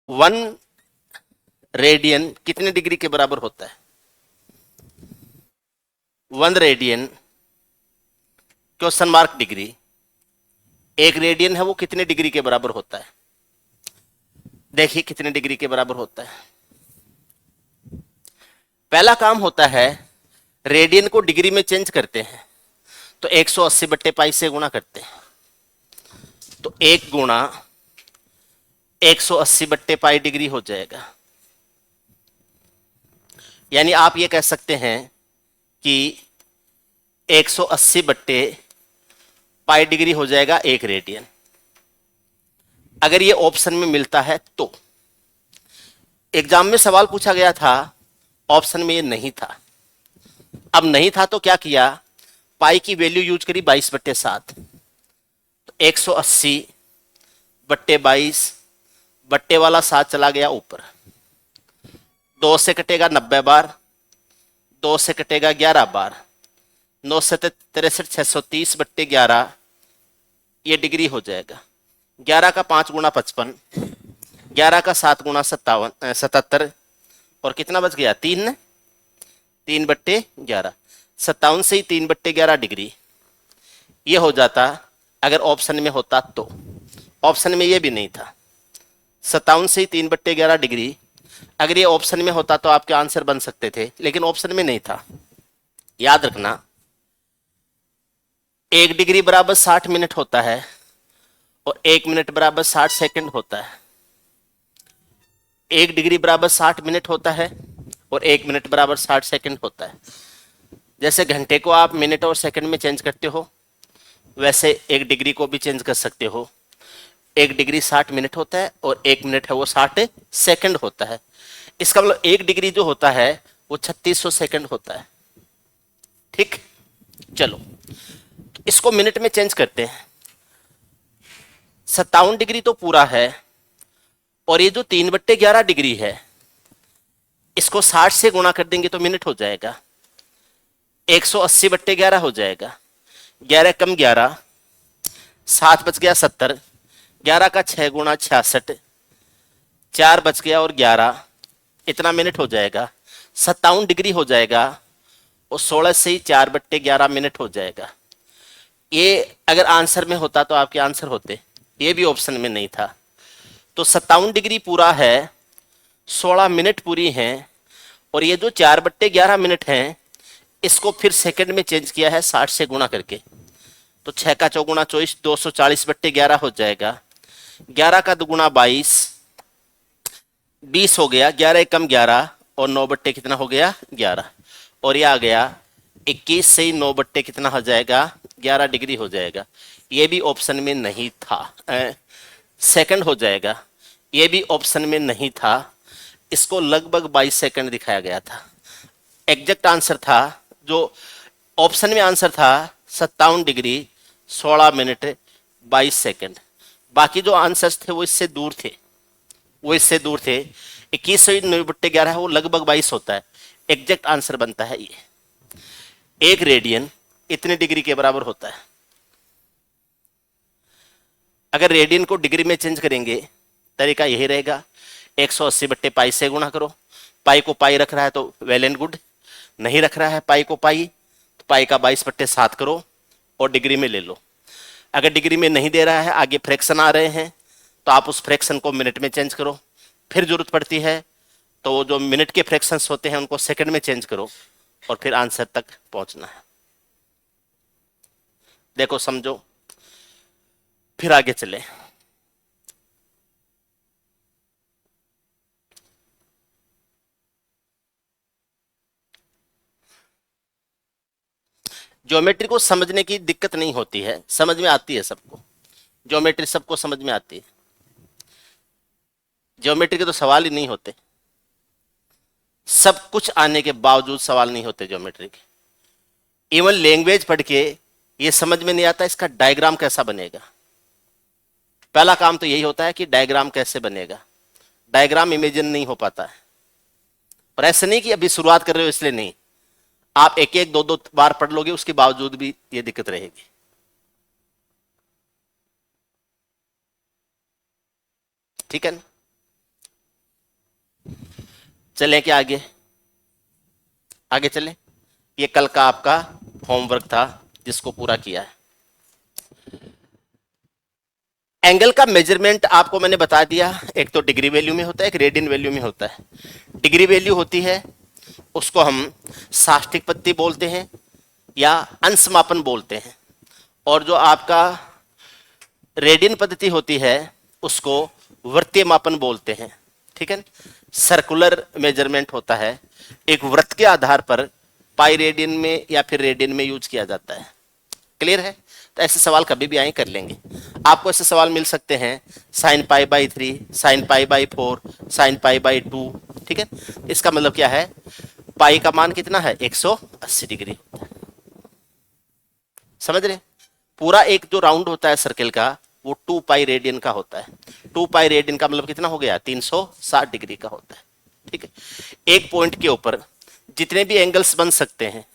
One radian कितने degree के बराबर होता है? One radian question mark degree, एक रेडियन है वो कितने डिग्री के बराबर होता है? देखिए कितने डिग्री के बराबर होता है। पहला काम होता है, रेडियन को डिग्री में चेंज करते हैं तो 180 बट्टे पाई से गुणा करते हैं। तो एक गुणा 180 बट्टे पाई डिग्री हो जाएगा। यानी आप ये कह सकते हैं कि 180 बट्टे पाई डिग्री हो जाएगा एक रेडियन। अगर ये ऑप्शन में मिलता है तो एग्जाम में सवाल पूछा गया था, ऑप्शन में ये नहीं था। अब नहीं था तो क्या किया, पाई की वैल्यू यूज करी 22/7। तो 180 बट्टे 22, बट्टे वाला 7 चला गया ऊपर, 2 से कटेगा 90 बार, 2 से कटेगा 11 बार, 9 से 63, 630 बट्टे 11 ये डिग्री हो जाएगा। 11 का 5 गुणा 55, 11 का 7 गुणा 77 और कितना बच गया 3 3/11, 57 से ही 3/11 डिग्री ये हो जाता। अगर ऑप्शन में होता तो, ऑप्शन में ये भी नहीं था। 57 से ही 3/11 डिग्री, अगर ये ऑप्शन में होता तो आपके आंसर बन सकते थे, लेकिन ऑप्शन में नहीं था। याद रखना 1 डिग्री बराबर 60 मिनट होता है और 1 मिनट बराबर 60 सेकंड होता है। 1 डिग्री बराबर 60 मिनट होता है और 1 मिनट बराबर 60 सेकंड होता है। जैसे घंटे को आप मिनट और सेकंड में चेंज करते हो, वैसे 1 डिग्री को भी चेंज कर सकते हो। 1 डिग्री 60 मिनट होता है और 1 मिनट है वो 60 सेकंड होता है। इसका मतलब 1 डिग्री जो होता है वो 3600 सेकंड होता है। ठीक, चलो इसको मिनट में चेंज करते हैं। 57 डिग्री तो पूरा है और ये जो 3/11 डिग्री है इसको 60 से गुणा कर देंगे तो मिनट हो जाएगा। 180/11 हो जाएगा। 11 कम 11, 7 बच गया 70, 11 का 6 गुणा 66, 4 बच गया और 11, इतना मिनट हो जाएगा। 57 डिग्री हो जाएगा और 16 से ही 4/11 मिनट हो जाएगा। ये अगर आंसर में होता तो आपके आंसर होते, ये भी ऑप्शन में नहीं था। तो 57 डिग्री पूरा है, 16 मिनट पूरी हैं और ये जो 4/11 मिनट हैं इसको फिर सेकंड में चेंज किया है 60 से गुणा करके। तो 6 का 4 24, 240/11 हो जाएगा। 11 का 2 22, 20 हो गया। 11 कम 11 और 9 बट्टे कितना हो गया 11 और ये आ गया 21 से ही 9 बट्टे कितना हो जाएगा 11 डिग्री हो जाएगा। ये भी ऑप्शन में नहीं था। सेकंड हो जाएगा, ये भी ऑप्शन में नहीं था। इसको लगभग 22 सेकंड दिखाया गया था। एग्जैक्ट आंसर था जो ऑप्शन में आंसर था 57 डिग्री 16 मिनट 22 सेकंड। बाकी जो आंसर्स थे वो इससे दूर थे, वो इससे दूर थे। 21/11 है वो लगभग 22 होता है। एग्जैक्ट आंसर बनता है ये। 1 रेडियन इतने डिग्री के बराबर होता है। अगर रेडियन को डिग्री में चेंज करेंगे तरीका यही रहेगा, 180/पाई से गुणा करो। पाई को पाई रख रहा है तो वेल एंड गुड, नहीं रख रहा है पाई को पाई तो पाई का 22/7 करो और डिग्री में ले लो। अगर डिग्री में नहीं दे रहा है, आगे फ्रैक्शन आ रहे हैं, तो आप उस फ्रैक्शन को मिनट में चेंज करो। फिर जरूरत पड़ती है तो जो मिनट के फ्रैक्शंस होते हैं उनको सेकंड में चेंज करो और फिर आंसर तक पहुंचना है। देखो समझो, फिर आगे चले। ज्योमेट्री को समझने की दिक्कत नहीं होती है, समझ में आती है सबको। ज्योमेट्री सबको समझ में आती है। ज्योमेट्री के तो सवाल ही नहीं होते, सब कुछ आने के बावजूद सवाल नहीं होते ज्योमेट्री के। इवन लैंग्वेज पढ़ के ये समझ में नहीं आता इसका डायग्राम कैसा बनेगा। पहला काम तो यही होता है कि डायग्राम कैसे बनेगा। डायग्राम इमेजिन नहीं हो पाता है। और ऐसे नहीं कि अभी शुरुआत कर रहे हो इसलिए नहीं, आप एक एक दो दो बार पढ़ लोगे उसके बावजूद भी ये दिक्कत रहेगी। ठीक है ना? चलें क्या आगे? आगे चलें। ये कल का आपका होमवर्क था जिसको पूरा किया है। एंगल का मेजरमेंट आपको मैंने बता दिया, एक तो डिग्री वैल्यू में होता है, एक रेडियन वैल्यू में होता है। डिग्री वैल्यू होती है उसको हम साष्टिक पद्धति बोलते हैं या अंश मापन बोलते हैं, और जो आपका रेडियन पद्धति होती है उसको वृत्तीय मापन बोलते हैं। ठीक है, सर्कुलर मेजरमेंट होता है, एक वृत्त के आधार पर पाई रेडियन में या फिर रेडियन में यूज किया जाता है। क्लियर है? तो ऐसे सवाल कभी भी आए कर लेंगे। आपको ऐसे सवाल मिल सकते हैं sine pi by 3, sine pi by 4, sine pi by 2। ठीक है, इसका मतलब क्या है, पाई का मान कितना है, 180 डिग्री। समझ रहे? पूरा एक जो राउंड होता है सर्किल का वो 2 पाई रेडियन का होता है। 2 पाई रेडियन का मतलब कितना हो गया, 360 डिग्री का होता है। ठीक है, एक पॉइंट के ऊपर जितने भी एंगल्स बन सकते हैं,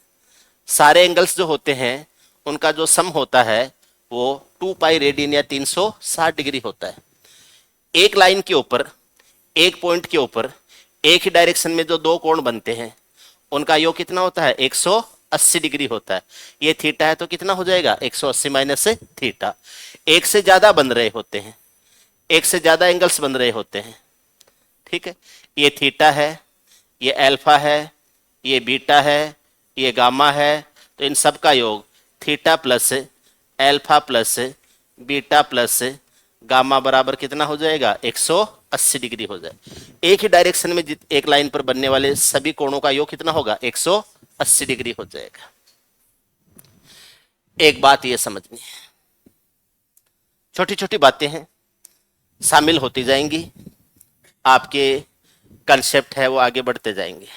सारे एंगल्स जो होते हैं उनका जो सम होता है वो 2 पाई रेडियन या 360 डिग्री होता है। एक लाइन के ऊपर, एक पॉइंट के ऊपर एक ही डायरेक्शन में जो दो कोण बनते हैं उनका योग कितना होता है, 180 डिग्री होता है। ये थीटा है तो कितना हो जाएगा, 180 माइनस से थीटा। एक से ज्यादा बन रहे होते हैं, एक से ज्यादा एंगल्स बन रहे होते हैं। ठीक है, ये थीटा है, ये अल्फा है, ये बीटा है, ये गामा है, तो इन सब का योग theta plus alpha plus beta plus gamma बराबर कितना हो जाएगा, 180 डिग्री हो जाए। एक ही डायरेक्शन में एक लाइन पर बनने वाले सभी कोणों का योग कितना होगा, 180 डिग्री हो जाएगा। एक बात यह समझनी है, छोटी छोटी बातें हैं, शामिल होती जाएंगी, आपके कंसेप्ट है वो आगे बढ़ते जाएंगे।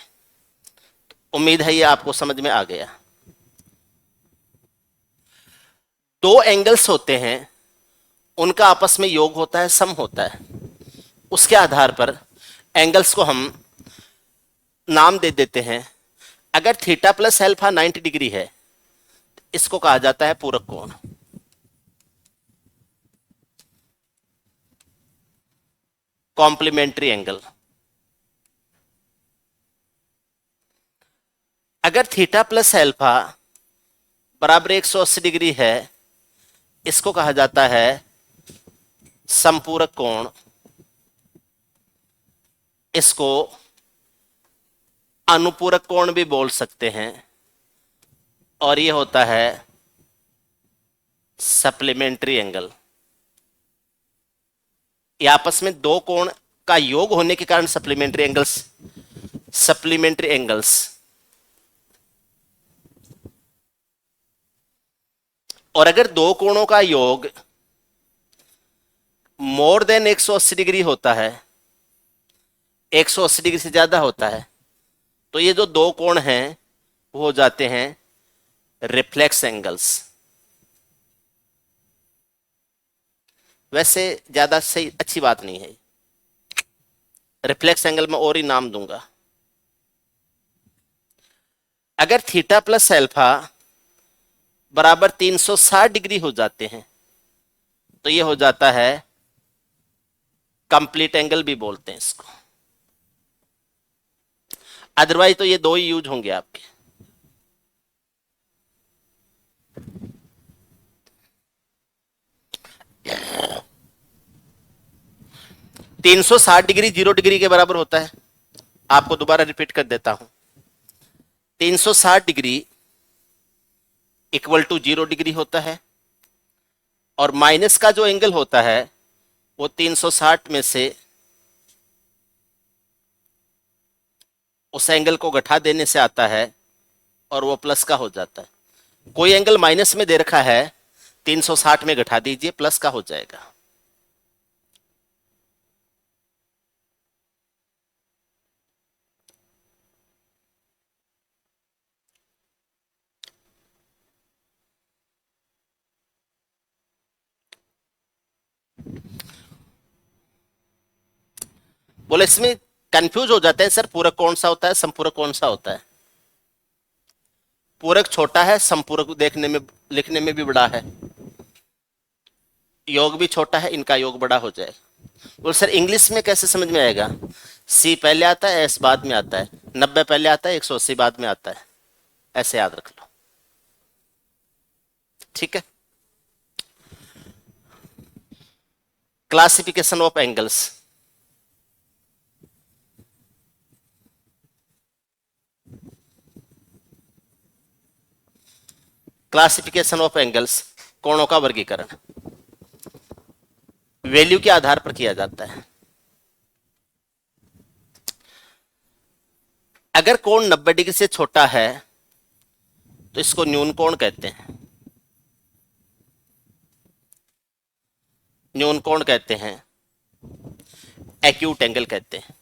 उम्मीद है ये आपको समझ में आ गया। दो एंगल्स होते हैं, उनका आपस में योग होता है, सम होता है। उसके आधार पर एंगल्स को हम नाम दे देते हैं। अगर थीटा प्लस अल्फा 90 डिग्री है, इसको कहा जाता है पूरक कोण, कॉम्प्लीमेंट्री एंगल। अगर थीटा प्लस अल्फा बराबर 180 डिग्री है, इसको कहा जाता है समपूरक कोण। इसको अनुपूरक कोण भी बोल सकते हैं, और ये होता है सप्लीमेंट्री एंगल। ये आपस में दो कोण का योग होने के कारण सप्लीमेंट्री एंगल्स, सप्लीमेंट्री एंगल्स। और अगर दो कोणों का योग मोर देन 180 डिग्री होता है, 180 डिग्री से ज्यादा होता है, तो ये जो दो कोण हैं वो हो जाते हैं रिफ्लेक्स एंगल्स। वैसे ज्यादा सही अच्छी बात नहीं है, रिफ्लेक्स एंगल में और ही नाम दूंगा। अगर थीटा प्लस अल्फा बराबर 360 डिग्री हो जाते हैं, तो ये हो जाता है कंप्लीट एंगल भी बोलते हैं इसको। अदरवाइज तो ये दो ही यूज होंगे आपके। तीन सौ साठ डिग्री 0 डिग्री के बराबर होता है। आपको दोबारा रिपीट कर देता हूं, 360 डिग्री इक्वल टू 0 डिग्री होता है, और माइनस का जो एंगल होता है वो 360 में से उस एंगल को घटा देने से आता है और वो प्लस का हो जाता है। कोई एंगल माइनस में दे रखा है, 360 में घटा दीजिए, प्लस का हो जाएगा। बोले इसमें कंफ्यूज हो जाते हैं सर, पूरक कौन सा होता है, संपूरक कौन सा होता है। पूरक छोटा है, संपूरक देखने में लिखने में भी बड़ा है, योग भी छोटा है, इनका योग बड़ा हो जाए। बोल सर इंग्लिश में कैसे समझ में आएगा? सी पहले आता है, एस बाद में आता है, 90 पहले आता है, 180 बाद में आता है, ऐसे याद रख लो। ठीक है। Classification of angles. Classification of angles, कोणों का वर्गीकरण वैल्यू के आधार पर किया जाता है। अगर कोण 90 डिग्री से छोटा है तो इसको न्यून कोण कहते हैं। न्यून कोण कहते हैं, एक्यूट एंगल कहते हैं।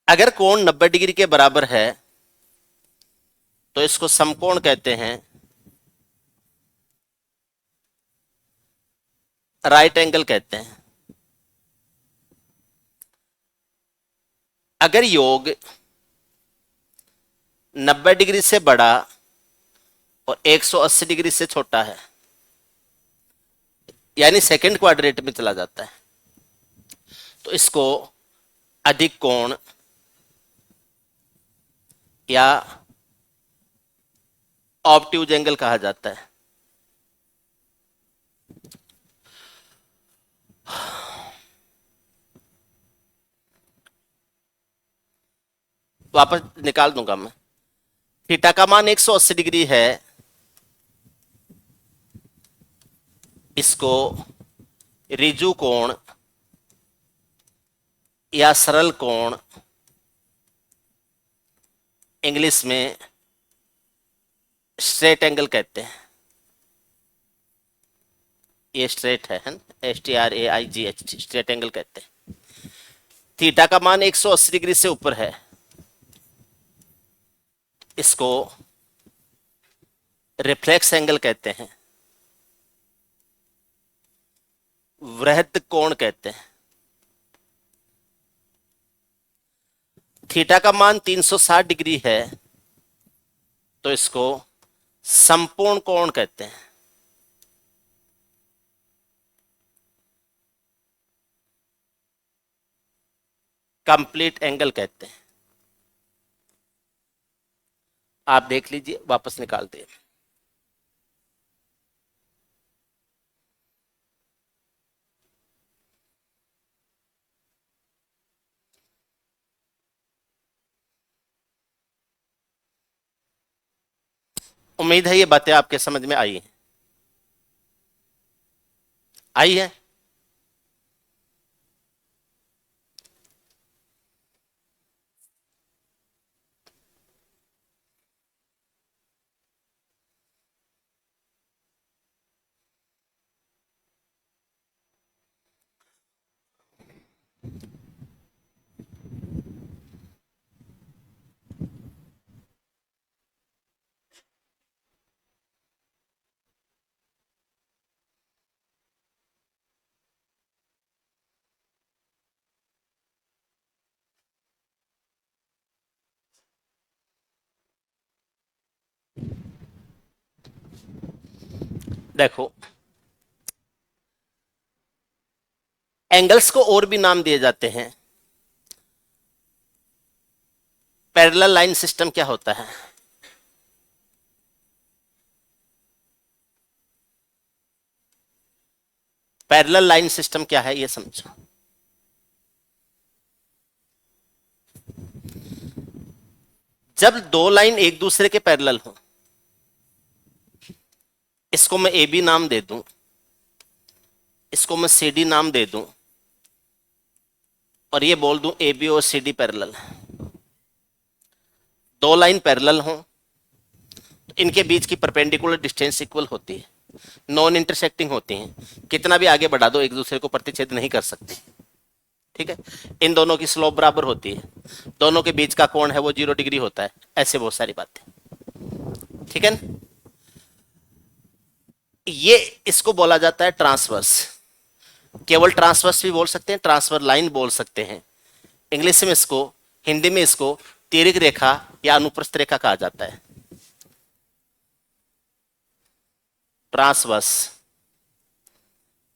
अगर कोण 90 डिग्री के बराबर है तो इसको समकोण कहते हैं, राइट एंगल कहते हैं। अगर योग 90 डिग्री से बड़ा और 180 डिग्री से छोटा है, यानी सेकंड क्वाड्रेंट में चला जाता है, तो इसको अधिक कोण या ऑब्ट्यूज एंगल कहा जाता है। वापस निकाल दूंगा मैं। थीटा का मान 180 डिग्री है, इसको रिजु कोण या सरल कोण, इंग्लिश में स्ट्रेट एंगल कहते हैं। ये स्ट्रेट है STRAIGH, स्ट्रेट एंगल कहते हैं। थीटा का मान 180 डिग्री से ऊपर है, इसको रिफ्लेक्स एंगल कहते हैं, वृहद कोण कहते हैं। थीटा का मान 360 डिग्री है तो इसको संपूर्ण कोण कहते हैं। कंप्लीट एंगल कहते हैं। आप देख लीजिए, वापस निकाल दे। उम्मीद है ये बातें आपके समझ में आई हैं। आई है। देखो, एंगल्स को और भी नाम दिए जाते हैं। पैरेलल लाइन सिस्टम क्या होता है? पैरेलल लाइन सिस्टम क्या है ये समझो। जब दो लाइन एक दूसरे के पैरेलल हो, इसको मैं ए बी नाम दे दूं, इसको मैं सी डी नाम दे दूं, और ये बोल दूं ए बी और सी डी पैरेलल है। दो लाइन पैरेलल हो तो इनके बीच की परपेंडिकुलर डिस्टेंस इक्वल होती है, नॉन इंटरसेक्टिंग होती हैं। कितना भी आगे बढ़ा दो एक दूसरे को प्रतिच्छेद नहीं कर सकती। ठीक है। इन दोनों की स्लोप बराबर होती है, दोनों के बीच का कोण है वो 0 डिग्री होता है, ऐसे बहुत सारी बातें। ठीक है ना? ये इसको बोला जाता है ट्रांसवर्स। केवल ट्रांसवर्स भी बोल सकते हैं, ट्रांसफर लाइन बोल सकते हैं। इंग्लिश में इसको, हिंदी में इसको तिर्यक रेखा या अनुप्रस्थ रेखा कहा जाता है। ट्रांसवर्स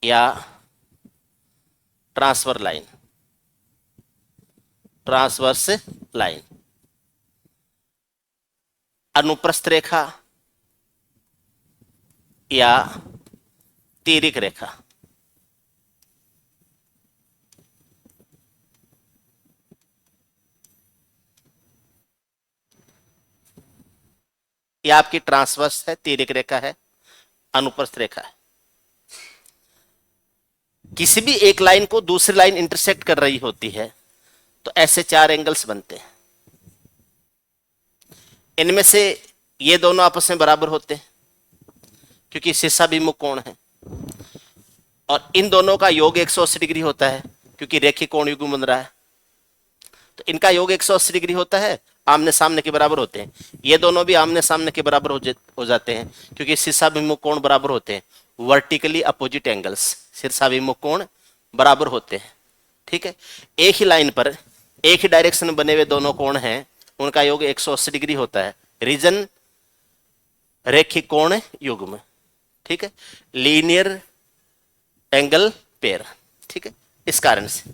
या ट्रांसफर लाइन, ट्रांसवर्स लाइन, अनुप्रस्थ रेखा या तिर्यक रेखा। ये आपकी ट्रांसवर्स है, तिर्यक रेखा है, अनुप्रस्थ रेखा है। किसी भी एक लाइन को दूसरी लाइन इंटरसेक्ट कर रही होती है तो ऐसे चार एंगल्स बनते हैं। इनमें से ये दोनों आपस में बराबर होते हैं क्योंकि शीर्षाभिमुख कोण है, और इन दोनों का योग 180 डिग्री होता है क्योंकि रेखीय कोण युग्म बन रहा है। तो इनका योग 180 डिग्री होता है, आमने सामने के बराबर होते हैं। ये दोनों भी आमने सामने के बराबर हो जाते हैं क्योंकि शीर्षाभिमुख कोण बराबर होते हैं। वर्टिकली अपोजिट एंगल्स, शीर्षाभिमुख कोण बराबर होते हैं। ठीक है, एक ही लाइन पर एक ही डायरेक्शन में बने हुए दोनों कोण हैं, उनका योग 180 डिग्री होता है। रीजन रेखिक कोण युग्म। ठीक है, लीनियर एंगल पेयर। ठीक है, इस कारण से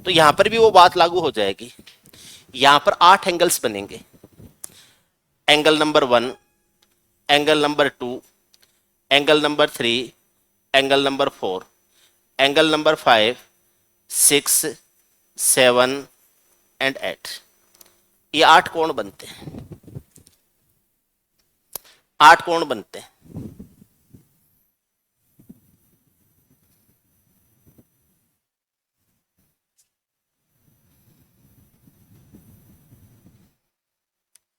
तो यहां पर भी वो बात लागू हो जाएगी। यहां पर 8 एंगल्स बनेंगे। Angle number 1, angle number 2, angle number 3, angle number 4, angle number 5, 6, 7 and 8। ये 8 कोण बनते हैं, 8 कोण बनते हैं।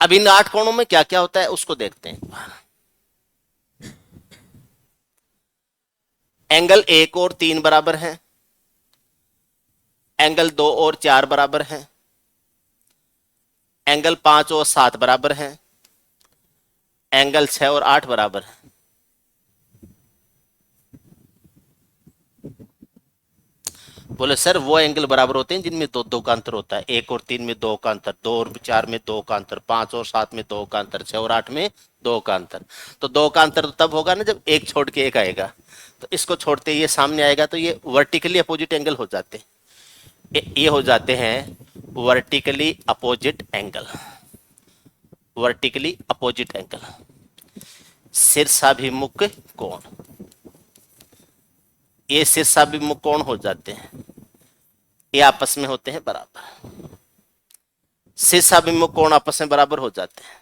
अब इन 8 कोणों में क्या क्या होता है उसको देखते हैं। एंगल 1 और 3 बराबर है, एंगल 2 और 4 बराबर है, एंगल 5 और 7 बराबर है, एंगल 6 और 8 बराबर है। बोले सर वो एंगल बराबर होते हैं जिनमें दो दो का अंतर होता है। 1 और 3 में 2 का अंतर, 2 और 4 में 2 का अंतर, 5 और 7 में 2 का अंतर, 6 और 8 में 2 का अंतर। तो 2 का अंतर तो तब होगा ना जब एक छोड़ के एक आएगा। तो इसको छोड़ते ये सामने आएगा तो ये वर्टिकली अपोजिट एंगल हो जाते हैं। ये हो जाते हैं vertically opposite angle. Vertically opposite angle, शीर्षाभिमुख कोण। ये शीर्षाभिमुख कोण हो जाते हैं, ये आपस में होते हैं बराबर। शीर्षाभिमुख कोण आपस में बराबर हो जाते हैं।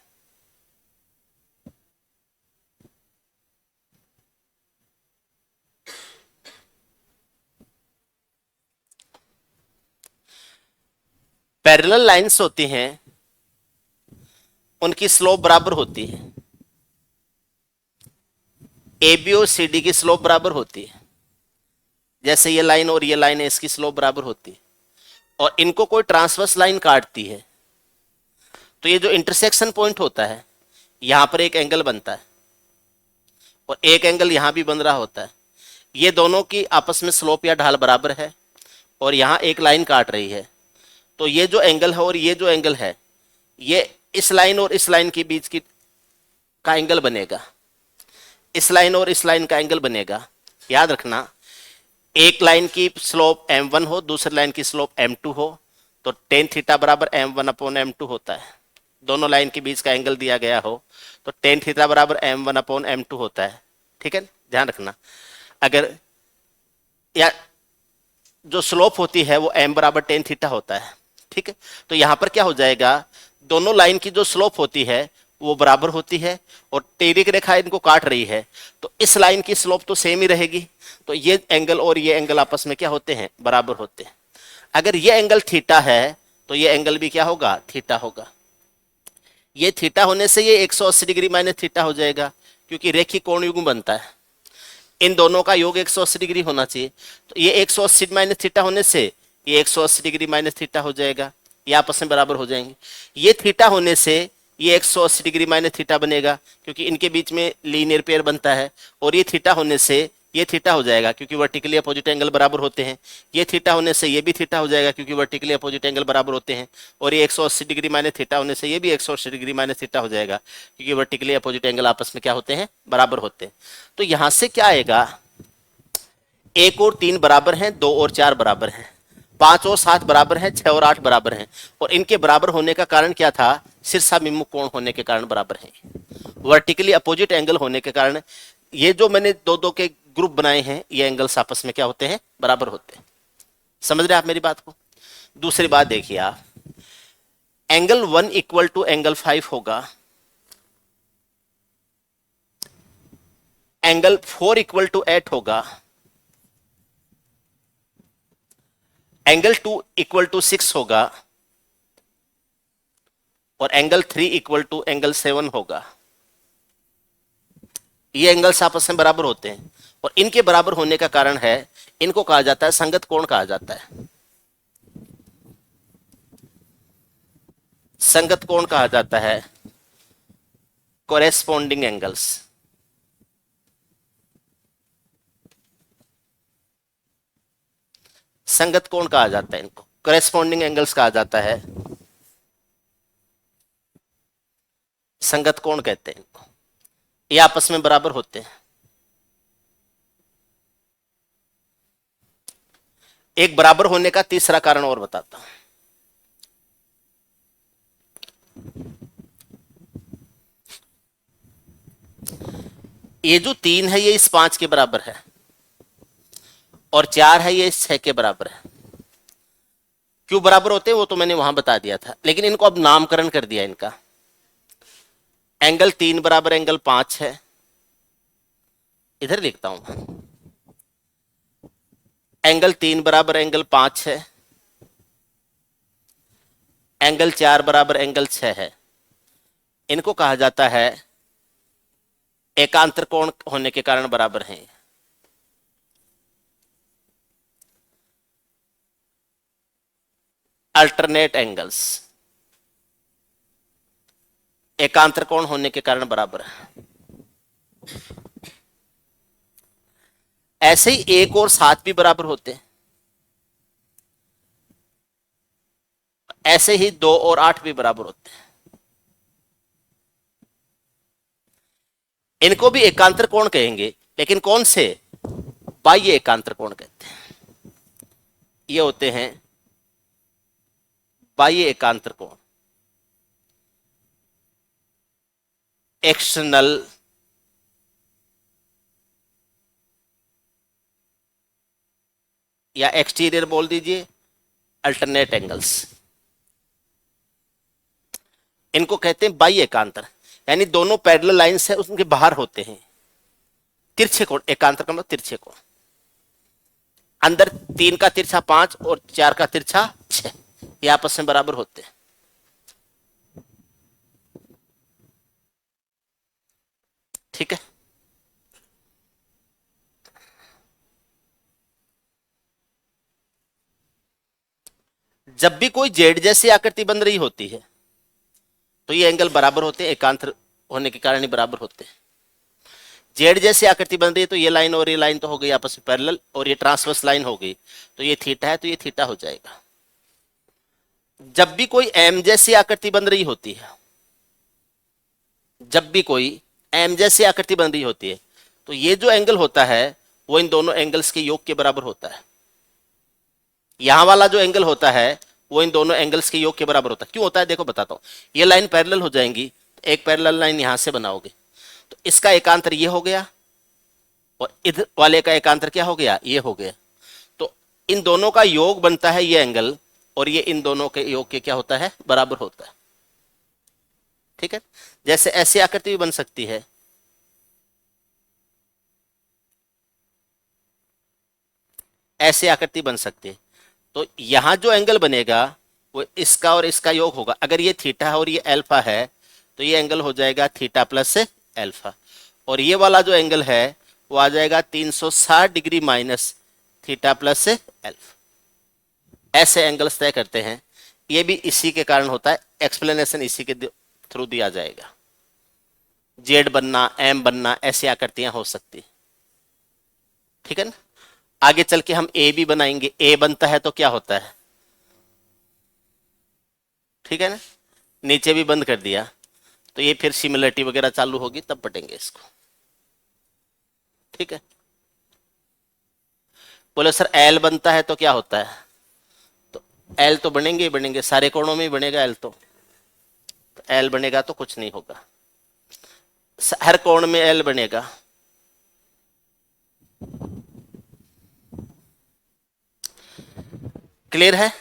पैरेलल लाइंस होती हैं, उनकी स्लोप बराबर होती है। ए बी और सी डी की स्लोप बराबर होती है। जैसे ये लाइन और ये लाइन है, इसकी स्लोप बराबर होती है। और इनको कोई ट्रांसवर्स लाइन काटती है तो ये जो इंटरसेक्शन पॉइंट होता है, यहां पर एक एंगल बनता है और एक एंगल यहां भी बन रहा होता है। ये दोनों की आपस में स्लोप या ढाल बराबर है और यहां एक लाइन काट रही है। तो ये जो एंगल है और ये जो एंगल है, ये इस लाइन और इस लाइन के बीच की का एंगल बनेगा। इस लाइन और इस लाइन का एंगल बनेगा। याद रखना, एक लाइन की स्लोप m1 हो, दूसरी लाइन की स्लोप m2 हो, तो टेन थीटा बराबर m1 अपॉन m2 होता है। दोनों लाइन के बीच का एंगल दिया गया हो तो टेन थीटा बराबर m1 अपॉन m2 होता है। ठीक है, ध्यान रखना। अगर या जो स्लोप होती है वो m बराबर टेन थीटा होता है। ठीक है, तो यहां पर क्या हो जाएगा, दोनों लाइन की जो स्लोप होती है वो बराबर होती है और तिर्यक रेखा इनको काट रही है, तो इस लाइन की स्लोप तो सेम ही रहेगी। तो ये एंगल और ये एंगल आपस में क्या होते हैं, बराबर होते हैं। अगर ये एंगल थीटा है तो ये एंगल भी क्या होगा, थीटा होगा। ये थीटा होने से ये 180 डिग्री माइनस थीटा हो जाएगा क्योंकि रेखीय कोण युग्म बनता है। इन दोनों का योग 180 डिग्री होना चाहिए। तो ये 180 माइनस थीटा होने से ये 180 डिग्री माइनस थीटा हो जाएगा, ये आपस में बराबर हो जाएंगे। ये थीटा होने से ये 180 डिग्री माइनस थीटा बनेगा क्योंकि इनके बीच में लीनियर पेयर बनता है। और ये थीटा होने से ये थीटा हो जाएगा क्योंकि वर्टिकली अपोजिट एंगल बराबर होते हैं। ये थीटा होने से ये भी थीटा हो जाएगा क्योंकि वर्टिकली अपोजिट एंगल बराबर होते हैं। और ये 180 डिग्री माइनस थीटा होने से ये भी 180 डिग्री माइनस थीटा हो जाएगा क्योंकि वर्टिकली अपोजिट एंगल आपस में क्या होते हैं, बराबर होते हैं। तो यहां से क्या आएगा, 1 और 3 बराबर हैं, 2 और 4 बराबर हैं, 5 और 7 बराबर हैं, 6 और 8 बराबर हैं। और इनके बराबर होने का कारण क्या था? शीर्षाभिमुख कोण होने के कारण बराबर हैं। वर्टिकली अपोजिट एंगल होने के कारण ये जो मैंने दो दो के ग्रुप बनाए हैं, ये एंगल्स आपस में क्या होते हैं? बराबर होते हैं। समझ रहे आप मेरी बात को? दूसरी बात देखिए आप, एंगल 1 इक्वल टू एंगल 5 होगा, एंगल 4 इक्वल टू 8 होगा, एंगल 2 इक्वल टू 6 होगा, और एंगल 3 इक्वल टू एंगल 7 होगा। ये एंगल्स आपस में बराबर होते हैं, और इनके बराबर होने का कारण है, इनको कहा जाता है संगत कोण कहा जाता है। संगत कोण कहा जाता है, कोरेस्पोंडिंग एंगल्स। संगत कोण कहा जाता है इनको, कोरेस्पोंडिंग एंगल्स कहा जाता है, संगत कोण कहते हैं इनको। ये आपस में बराबर होते हैं। एक बराबर होने का तीसरा कारण और बताता हूं। ये जो 3 है ये इस 5 के बराबर है, और 4 है ये इस 6 के बराबर है। क्यों बराबर होते हैं वो तो मैंने वहां बता दिया था, लेकिन इनको अब नामकरण कर दिया इनका। एंगल 3 बराबर एंगल 5 है, इधर लिखता हूं। एंगल 3 बराबर एंगल 5 है, एंगल 4 बराबर एंगल 6 है। इनको कहा जाता है एकांतर कोण होने के कारण बराबर हैं। अल्टरनेट एंगल्स एकांतर कोण होने के कारण बराबर है। ऐसे ही 1 और 7 भी बराबर होते हैं, ऐसे ही 2 और 8 भी बराबर होते हैं। इनको भी एकांतर कोण कहेंगे, लेकिन कौन से? बाह्य एकांतर कोण कहते हैं। ये होते हैं बाह्य एकांतर कोण, एक्सटर्नल या एक्सटीरियर बोल दीजिए, अल्टरनेट एंगल्स। इनको कहते हैं बाह्य एकांतर, यानी दोनों पैरेलल लाइंस है उसके बाहर होते हैं। तिरछे कोण, एकांतर का मतलब तिरछे कोण। अंदर 3 का तिरछा 5 और 4 का तिरछा 6, ये आपस में बराबर होते हैं। ठीक है। जब भी कोई जेड जैसी आकृति बन रही होती है तो ये एंगल बराबर होते हैं, एकांतर होने के कारण ही बराबर होते हैं। जेड जैसी आकृति बन रही है तो ये लाइन और ये लाइन तो हो गई आपस में पैरेलल, और ये ट्रांसवर्स लाइन हो गई, तो ये थीटा है तो ये थीटा हो जाएगा। जब भी कोई एम जैसी आकृति बन रही होती है, जब भी कोई एम जैसी आकृति बन रही होती है, तो ये जो एंगल होता है वो इन दोनों एंगल्स के योग के बराबर होता है। यहां वाला जो एंगल होता है वो इन दोनों एंगल्स के योग के बराबर होता है। क्यों होता है देखो बताता हूं। ये लाइन पैरेलल हो जाएंगी, एक पैरेलल लाइन यहां से बनाओगे तो इसका एकांतर ये हो गया, और इधर वाले का एकांतर क्या हो गया? ये हो गया। तो इन दोनों का योग बनता है ये एंगल, और ये इन दोनों के योग के क्या होता है? बराबर होता है। ठीक है। जैसे ऐसी आकृति भी बन सकती है, ऐसी आकृति बन सकती है। तो यहां जो एंगल बनेगा वो इसका और इसका योग होगा। अगर ये थीटा है और ये अल्फा है तो ये एंगल हो जाएगा थीटा प्लस अल्फा, और ये वाला जो एंगल है वो आ जाएगा 360 degree minus theta plus alpha. ऐसे एंगल्स तय करते हैं। ये भी इसी के कारण होता है, एक्सप्लेनेशन इसी के थ्रू दिया जाएगा। जेड बनना, एम बनना, ऐसी आकृतियां हो सकती। ठीक है ना। आगे चल के हम ए भी बनाएंगे। ए बनता है तो क्या होता है? ठीक है ना। नीचे भी बंद कर दिया तो ये फिर सिमिलरिटी वगैरह चालू होगी तब पटेंगे इसको। ठीक है। बोले सर एल बनता है तो क्या होता है, तो एल तो बनेंगे ही बनेंगे, सारे कोणों में ही बनेगा एल, तो एल बनेगा तो कुछ नहीं होगा, हर कोण में एल बनेगा। क्लियर है?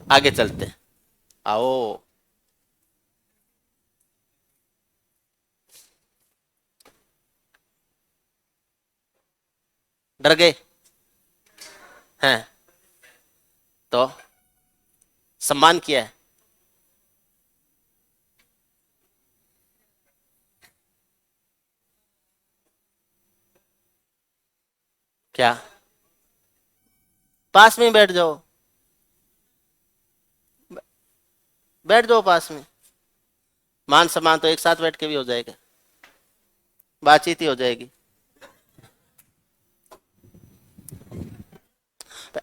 आगे चलते हैं, आओ। डर गए हैं? तो सम्मान किया है। क्या? पास में ही बैठ जाओ, बैठ जाओ पास में, मान सम्मान तो एक साथ बैठ के भी हो जाएगा, बातचीत ही हो जाएगी।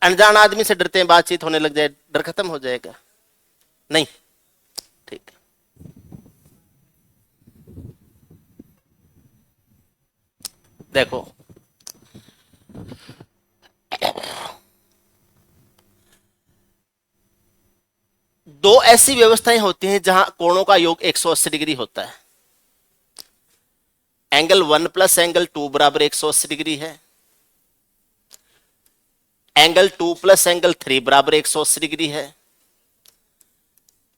अनजान आदमी से डरते हैं, बातचीत होने लग जाए डर खत्म हो जाएगा। नहीं, ठीक है। देखो, दो ऐसी व्यवस्थाएं होती हैं जहां कोणों का योग 180 डिग्री होता है। एंगल 1 प्लस एंगल 2 बराबर 180 डिग्री है, एंगल 2 प्लस एंगल 3 बराबर 180 डिग्री है,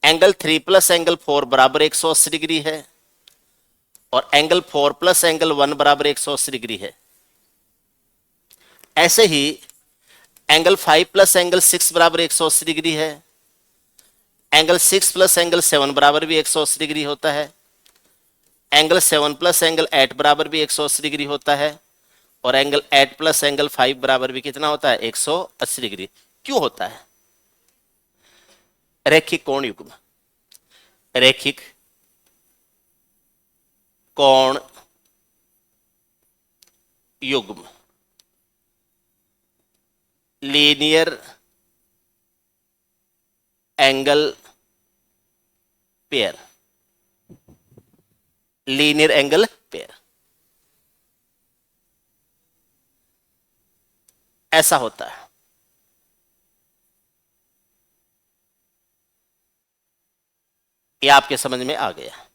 एंगल 3 प्लस एंगल 4 बराबर 180 डिग्री है, और एंगल 4 प्लस एंगल 1 बराबर 180 डिग्री है। ऐसे ही एंगल 5 प्लस एंगल 6 बराबर 180 डिग्री है, एंगल 6 प्लस एंगल 7 बराबर भी 180 डिग्री होता है, एंगल 7 प्लस एंगल 8 बराबर भी 180 डिग्री होता है, और एंगल 8 प्लस एंगल 5 बराबर भी कितना होता है, 180 डिग्री। क्यों होता है? रैखिक कोण युग्म, रैखिक कोण युग्म, linear angle pair, linear angle pair, ऐसा होता है। ये आपके समझ में आ गया।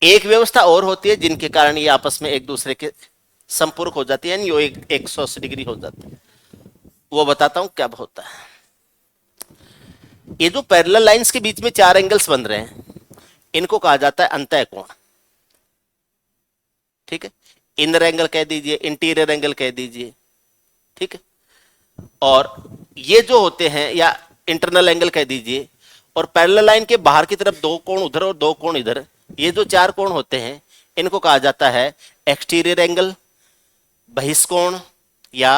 एक व्यवस्था और होती है जिनके कारण ये आपस में एक दूसरे के संपर्क हो जाती है, यानी ये 180 डिग्री हो जाती है। वो बताता हूं क्या होता है। ये जो पैरेलल लाइंस के बीच में चार एंगल्स बन रहे हैं, इनको कहा जाता है अंतः कोण। ठीक है, इनर एंगल कह दीजिए, इंटीरियर एंगल कह दीजिए, ठीक है। और ये जो होते हैं, या इंटरनल एंगल कह दीजिए, और पैरेलल लाइन के बाहर की तरफ दो कोण उधर और दो कोण इधर, ये जो चार कोण होते हैं इनको कहा जाता है एक्सटीरियर एंगल, बहिष्कोण, या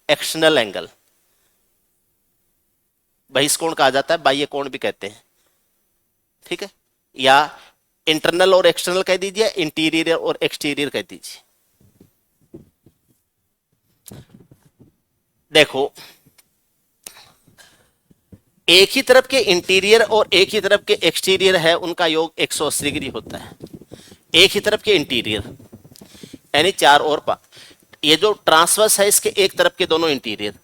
एक्सटर्नल एंगल। बहिष्कोण कहा जाता है, बाह्य कोण भी कहते हैं, ठीक है। या इंटरनल और एक्सटर्नल कह दीजिए, इंटीरियर और एक्सटीरियर कह दीजिए। देखो, एक ही तरफ के इंटीरियर और एक ही तरफ के एक्सटीरियर है, उनका योग 180 डिग्री होता है। एक ही तरफ के इंटीरियर यानी चार और ये जो ट्रांसवर्स है इसके एक तरफ के दोनों इंटीरियर,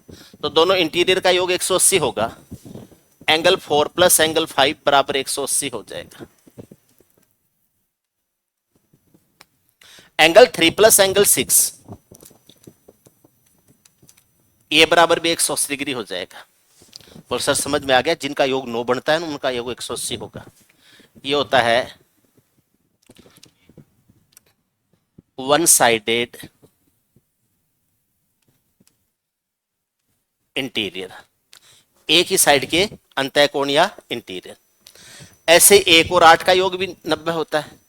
तो दोनों इंटीरियर का योग 180 होगा। एंगल 4 प्लस एंगल 5 बराबर 180 हो जाएगा। एंगल 3 प्लस एंगल 6 ये बराबर भी 180 डिग्री हो जाएगा। और सर समझ में आ गया, जिनका योग 9 बनता है ना उनका योग 180 होगा। ये होता है वन साइडेड इंटीरियर, एक ही साइड के अंतः कोण या इंटीरियर। ऐसे 1 और 8 का योग भी 90 होता है।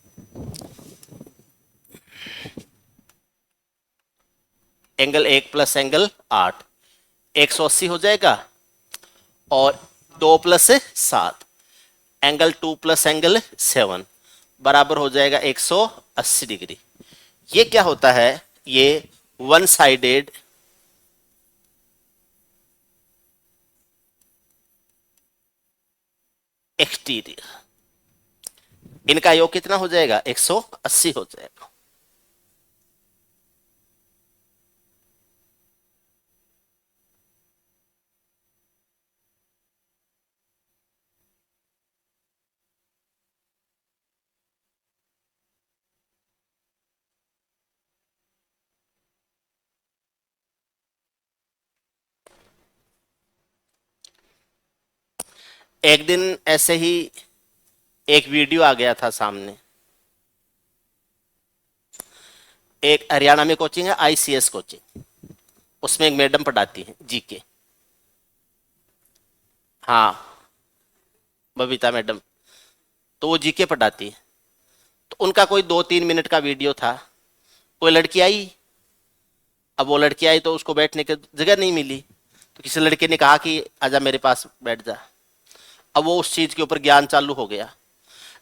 एंगल 1 प्लस एंगल 8 180 हो जाएगा, और 2 प्लस 7 एंगल 2 प्लस एंगल 7 बराबर हो जाएगा 180 डिग्री। ये क्या होता है? ये वन साइडेड एक्सटीरियर, इनका योग कितना हो जाएगा? 180 हो जाएगा। एक दिन ऐसे ही एक वीडियो आ गया था सामने। एक हरियाणा में कोचिंग है, आईसीएस कोचिंग, उसमें एक मैडम पढ़ाती है जीके। हाँ, बबीता मैडम। तो वो जीके पढ़ाती है। तो उनका कोई 2-3 मिनट का वीडियो था। कोई लड़की आई। अब वो लड़की आई तो उसको बैठने की जगह नहीं मिली, तो किसी लड़के ने कहा कि आजा मेरे पास बैठ जा। अब वो उस चीज के ऊपर ज्ञान चालू हो गया।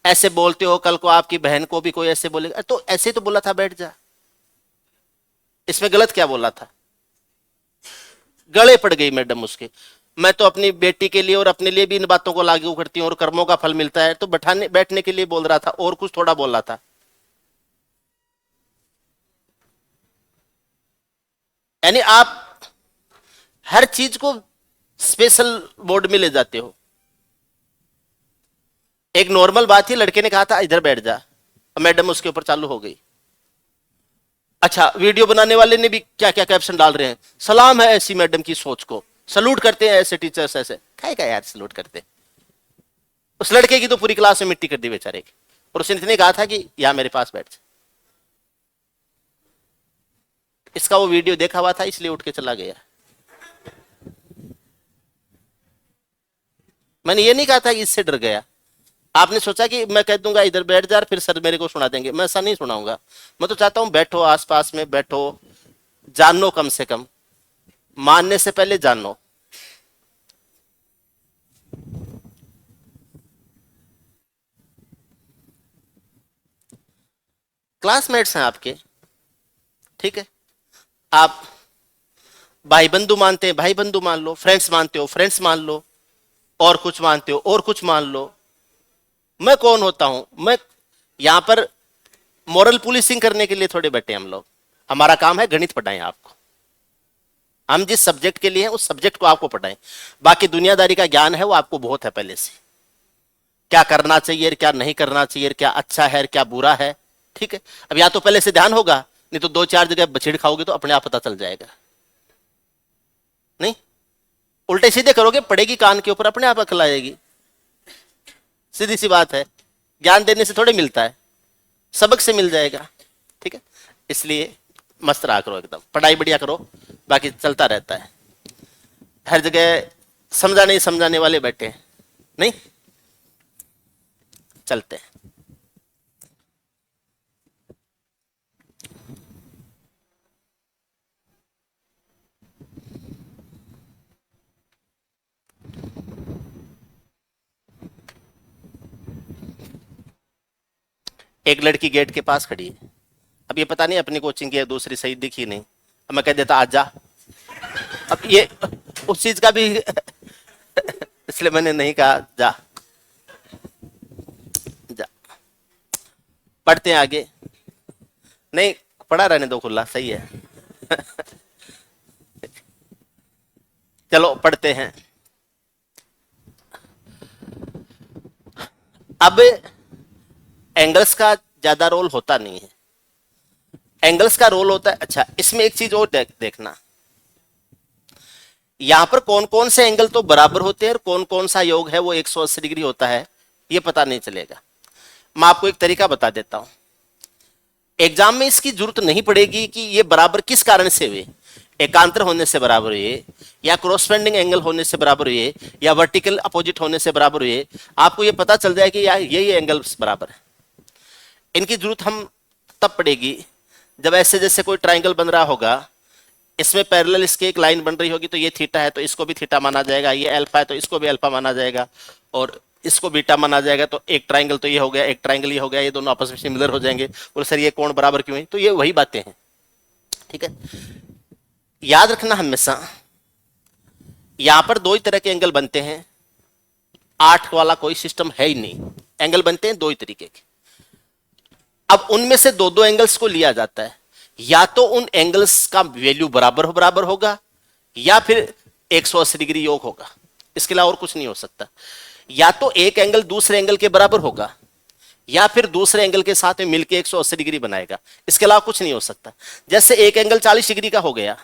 ऐसे बोलते हो, कल को आपकी बहन को भी कोई ऐसे बोलेगा, तो ऐसे ही तो बोला था बैठ जा, इसमें गलत क्या बोला था? गले पड़ गई मैडम उसके। मैं तो अपनी बेटी के लिए और अपने लिए भी इन बातों को लागू करती हूँ, और कर्मों का फल मिलता है, तो बैठाने बैठने के लिए बोल रहा था, और कुछ थोड़ा बोल रहा था। यानी आप हर चीज को स्पेशल मोड में ले जाते हो। एक नॉर्मल बात ही, लड़के ने कहा था इधर बैठ जा, मैडम उसके ऊपर चालू हो गई। अच्छा, वीडियो बनाने वाले ने भी क्या क्या कैप्शन डाल रहे हैं, सलाम है ऐसी मैडम की सोच को, सलूट करते हैं ऐसे टीचर्स, ऐसे काय का यार सलूट करते। उस लड़के की तो पूरी क्लास में मिट्टी कर दी बेचारे की, और उसने इतने कहा था कि यहां मेरे पास बैठ जा। इसका वो वीडियो देखा हुआ था, इसलिए उठ के चला गया। मैंने ये नहीं कहा था कि इससे डर गया। आपने सोचा कि मैं कह दूंगा इधर बैठ जा, फिर सर मेरे को सुना देंगे, मैं ऐसा नहीं सुनाऊंगा। मैं तो चाहता हूं बैठो, आसपास में बैठो, जानो, कम से कम मानने से पहले जानो। क्लासमेट्स हैं आपके, ठीक है, आप भाई बंधु मानते हैं, भाई बंधु मान लो, फ्रेंड्स मानते हो, फ्रेंड्स मान लो, और कुछ मानते हो और कुछ मान लो। मैं कौन होता हूं? मैं यहां पर मॉरल पुलिसिंग करने के लिए थोड़े बैठे हम लोग। हमारा काम है गणित पढ़ाएं आपको। हम जिस सब्जेक्ट के लिए हैं उस सब्जेक्ट को आपको पढ़ाएं। बाकी दुनियादारी का ज्ञान है वो आपको बहुत है पहले से, क्या करना चाहिए, क्या नहीं करना चाहिए, क्या अच्छा है, क्या बुरा है, ठीक है। अब या तो पहले से ध्यान होगा, नहीं तो 2-4 जगह बछेड़ खाओगे तो अपने आप पता चल जाएगा। नहीं, उल्टे सीधे करोगे, पड़ेगी कान के ऊपर, अपने आप अकल आएगी। सीधी सी बात है। ज्ञान देने से थोड़े मिलता है, सबक से मिल जाएगा, ठीक है। इसलिए मस्त रहा करो, एकदम पढ़ाई बढ़िया करो, बाकी चलता रहता है। हर जगह समझाने समझाने वाले बैठे हैं, नहीं चलते हैं। एक लड़की गेट के पास खड़ी है। अब ये पता नहीं अपनी कोचिंग की है, दूसरी सही दिखी नहीं। अब मैं कह देता आज जा, अब ये उस चीज का भी इसलिए मैंने नहीं कहा जा। जा, पढ़ते हैं आगे। नहीं, पढ़ा रहने दो खुला, सही है। चलो पढ़ते हैं। अब एंगल्स का ज्यादा रोल होता नहीं है, एंगल्स का रोल होता है। अच्छा, इसमें एक चीज और देखना, यहां पर कौन कौन से एंगल तो बराबर होते हैं और कौन कौन सा योग है वो 180 डिग्री होता है, ये पता नहीं चलेगा। मैं आपको एक तरीका बता देता हूं। एग्जाम में इसकी जरूरत नहीं पड़ेगी कि ये बराबर किस कारण से हुए, एकांतर होने से बराबर हुए, या क्रॉसपेंडिंग एंगल होने से बराबर हुए, या वर्टिकल अपोजिट होने से बराबर हुए। आपको ये पता चल जाए कि यार ये एंगल बराबर है। इनकी जरूरत हम तब पड़ेगी जब ऐसे जैसे कोई ट्राइंगल बन रहा होगा, इसमें पैरेलल इसके एक लाइन बन रही होगी, तो ये थीटा है तो इसको भी थीटा माना जाएगा, ये अल्फा है तो इसको भी अल्फा माना जाएगा, और इसको बीटा माना जाएगा। तो एक ट्राइंगल तो ये हो गया, एक ट्राइंगल ये हो गया, ये दोनों आपस में सिमिलर हो जाएंगे। और सर ये कोण बराबर क्यों है? तो ये वही बातें हैं, ठीक है। याद रखना हमेशा, यहां पर दो ही तरह के एंगल बनते हैं, 8 वाला कोई सिस्टम है ही नहीं। एंगल बनते हैं दो ही तरीके के। अब उनमें से दो दो एंगल्स को लिया जाता है, या तो उन एंगल्स का वैल्यू बराबर होगा, या फिर 180 डिग्री योग होगा। इसके अलावा और कुछ नहीं हो सकता। या तो एक एंगल दूसरे एंगल के बराबर होगा, या फिर दूसरे एंगल के साथ में मिलकर 180 डिग्री बनाएगा। इसके अलावा कुछ नहीं हो सकता। जैसे एक एंगल 40 डिग्री का हो गया,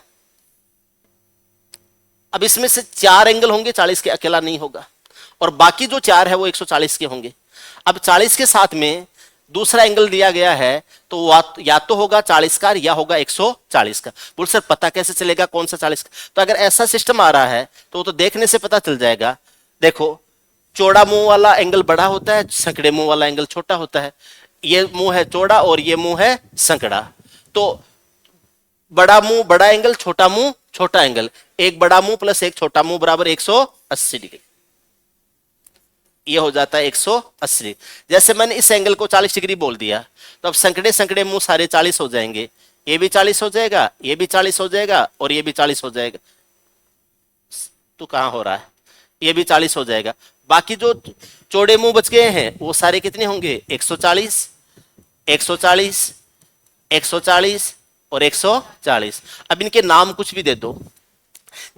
अब इसमें से 4 एंगल होंगे, 40 के अकेला नहीं होगा। और बाकी जो 4 है वो 140 के होंगे। अब 40 के साथ में दूसरा एंगल दिया गया है, तो या तो होगा 40 का या होगा 140 का। बोल सर पता कैसे चलेगा कौन सा 40 का? तो अगर ऐसा सिस्टम आ रहा है तो देखने से पता चल जाएगा। देखो, चौड़ा मुंह वाला एंगल बड़ा होता है, संकड़े मुंह वाला एंगल छोटा होता है। ये मुंह है चौड़ा और ये मुंह है संकड़ा, तो बड़ा मुंह बड़ा एंगल, छोटा मुंह छोटा एंगल, एक बड़ा मुंह प्लस एक छोटा मुंह बराबर 180 डिग्री। ये हो जाता है 180 डिग्री। जैसे मैंने इस एंगल को 40 डिग्री बोल दिया, तो अब संकड़े संकड़े मुंह सारे 40 हो जाएंगे। ये भी 40 हो जाएगा, ये भी 40 हो जाएगा और ये भी 40 हो जाएगा। तो कहां हो रहा है? ये भी 40 हो जाएगा। बाकी जो चौड़े मुंह बच गए हैं वो सारे कितने होंगे? 140, 140, 140 और 140। अब इनके नाम कुछ भी दे दो,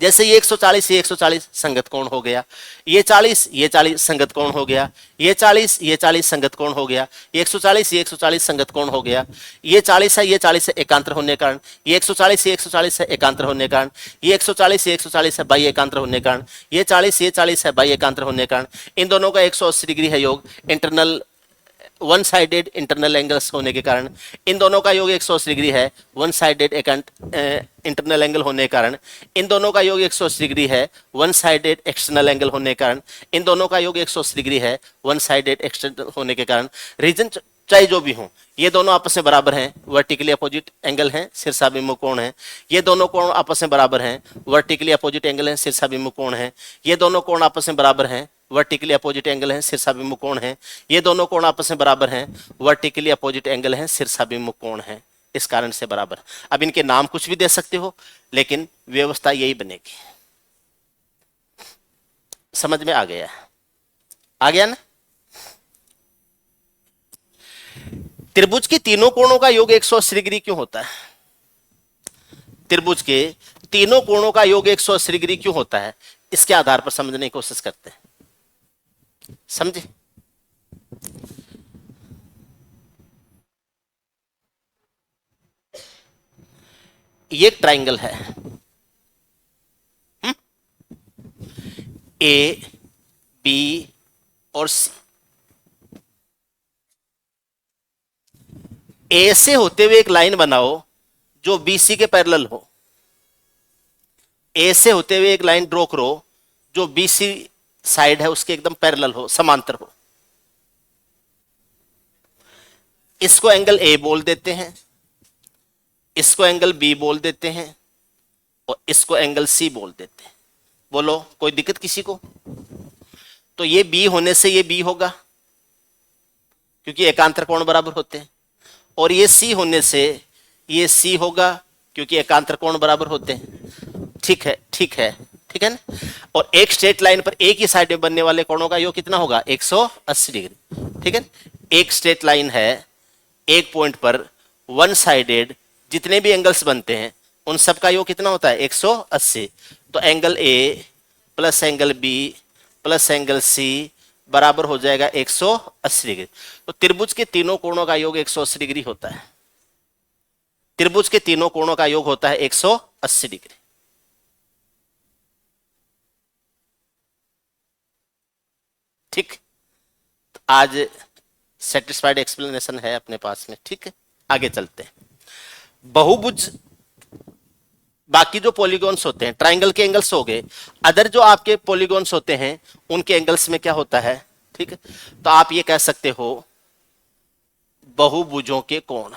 जैसे ये 140 ये 140 संगत कोण हो गया, ये 40 ये 40 संगत कोण हो गया, ये 40 ये 40 संगत कोण हो गया, ये 140 ये 140 संगत कोण हो गया, ये 40 है ये 40 है एकांतर होने के कारण, ये 140 ये 140 है एकांतर होने के कारण, ये 140 ये 140 है बाई एकांतर होने के कारण, ये 40 ये 40 है बाई एकांतर होने के कारण। इन दोनों का 180 डिग्री है योग, internal one sided internal angles होने के कारण। इन दोनों का योग 180 डिग्री है वन साइडेड इंटरनल एंगल होने के कारण। इन दोनों का योग 180 डिग्री है वन साइडेड एक्सटर्नल एंगल होने के कारण। इन दोनों का योग 180 डिग्री है वन साइडेड एक्सटर्नल होने के कारण। रीजन चाहे जो भी हो, ये दोनों आपस में बराबर हैं, वर्टिकली अपोजिट एंगल हैं, शीर्षाभिमुख कोण है। ये दोनों कोण आपस में बराबर हैं, वर्टिकली अपोजिट एंगल हैं, शीर्षाभिमुख कोण है। ये दोनों कोण आपस में बराबर हैं, वर्टिकली अपोजिट एंगल है, शीर्षाभिमुख कोण है। ये दोनों कोण आपस में बराबर हैं, वर्टिकली अपोजिट एंगल है, शीर्षाभिमुख कोण है। इस कारण से बराबर। अब इनके नाम कुछ भी दे सकते हो, लेकिन व्यवस्था यही बनेगी। समझ में आ गया? आ गया ना? त्रिभुज के तीनों कोणों का योग 180 डिग्री क्यों होता है? त्रिभुज के तीनों कोणों का योग 180 डिग्री क्यों होता है? इसके आधार पर समझने की कोशिश करते हैं। समझे? ये एक ट्राइंगल है, ए बी और सी। ए से होते हुए एक लाइन बनाओ जो बी सी के पैरेलल हो। ए से होते हुए एक लाइन ड्रॉ करो जो बी सी साइड है उसके एकदम पैरेलल हो, समांतर हो। इसको एंगल ए बोल देते हैं, इसको एंगल बी बोल देते हैं और इसको एंगल सी बोल देते हैं। बोलो कोई दिक्कत किसी को? तो ये बी होने से ये बी होगा क्योंकि एकांतर कोण बराबर होते हैं, और ये सी होने से ये सी होगा क्योंकि एकांतर कोण बराबर होते हैं। ठीक है, ठीक है, ठीक है ना? और एक स्ट्रेट लाइन पर एक ही साइड में बनने वाले कोणों का योग कितना होगा? 180 डिग्री। ठीक है, एक स्ट्रेट लाइन है, एक पॉइंट पर वन साइडेड जितने भी एंगल्स बनते हैं उन सब का योग कितना होता है? 180। तो angle A plus angle B plus angle C बराबर हो जाएगा 180 डिग्री। तो त्रिभुज के तीनों कोणों का योग 180 डिग्री होता है। त्रिभुज के तीनों कोणों का योग होता है 180 डिग्री। ठीक, तो आज सेटिस्फाइड एक्सप्लेनेशन है अपने पास में। ठीक है, आगे चलते हैं। बहुभुज, बाकी जो पॉलीगॉन्स होते हैं, ट्राइंगल के एंगल्स हो गए, अदर जो आपके पॉलीगॉन्स होते हैं उनके एंगल्स में क्या होता है? ठीक है, तो आप ये कह सकते हो बहुभुजों के कोण,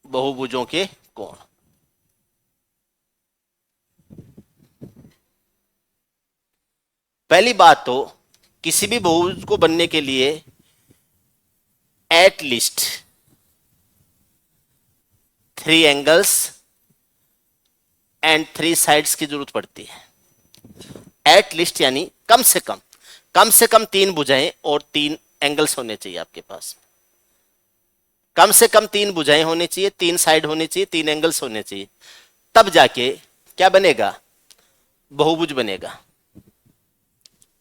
बहुभुजों के कोण। पहली बात तो किसी भी बहुभुज को बनने के लिए at least 3 angles and 3 sides की जरूरत पड़ती है। एट लीस्ट यानी कम से कम 3 भुजाएं और 3 एंगल्स होने चाहिए आपके पास। कम से कम 3 भुजाएं होनी चाहिए, 3 साइड होने चाहिए, 3 एंगल्स होने चाहिए, तब जाके क्या बनेगा? बहुभुज बनेगा।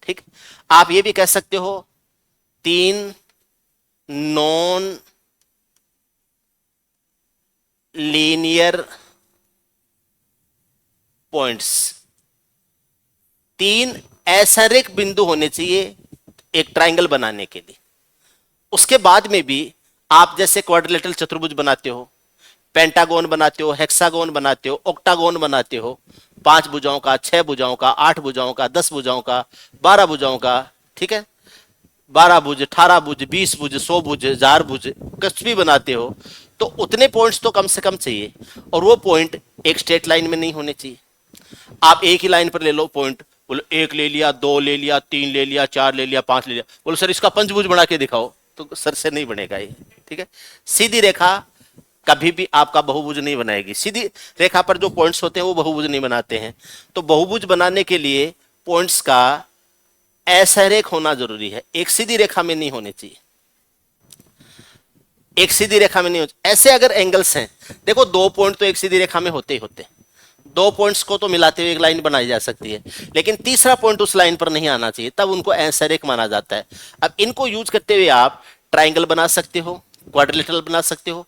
ठीक, आप ये भी कह सकते हो 3 नॉन लीनियर पॉइंट्स, 3 ऐसरेख बिंदु होने चाहिए एक ट्राइंगल बनाने के लिए। उसके बाद में भी आप जैसे क्वाड्रिलेटरल चतुर्भुज बनाते हो, पेंटागोन बनाते हो, हेक्सागोन बनाते हो, ऑक्टागोन बनाते हो, 5 भुजाओं का, 6 भुजाओं का, 8 भुजाओं का, 10 भुजाओं का, 12 भुजाओं का, ठीक है, 12 भुज, 18 भुज, 20 भुज, 100 भुज, 1000 भुज, कुछ भी बनाते हो तो उतने पॉइंट्स तो कम से कम चाहिए, और वो पॉइंट एक स्ट्रेट लाइन में नहीं होने चाहिए। आप एक ही लाइन पर ले लो पॉइंट, बोलो एक ले लिया, दो ले लिया, तीन ले लिया, चार ले लिया, पांच ले लिया, बोलो सर इसका पंचभुज बना के दिखाओ, तो सर से नहीं बनेगा ये, ठीक है। सीधी रेखा कभी भी आपका बहुभुज नहीं बनाएगी। सीधी रेखा पर जो पॉइंट्स होते हैं वो बहुभुज नहीं बनाते हैं। तो बहुभुज बनाने के लिए पॉइंट्स का ऐसरेख होना जरूरी है, एक सीधी रेखा में नहीं होने चाहिए, एक सीधी रेखा में नहीं होते। ऐसे अगर एंगल्स हैं, देखो दो पॉइंट तो एक सीधी रेखा में होते ही होते हैं, दो पॉइंट्स को तो मिलाते हुए एक लाइन बनाई जा सकती है, लेकिन तीसरा पॉइंट उस लाइन पर नहीं आना चाहिए, तब उनको ऐसरेख माना जाता है। अब इनको यूज करते हुए आप ट्राइंगल बना सकते हो, क्वाड्रिलेटरल बना सकते हो,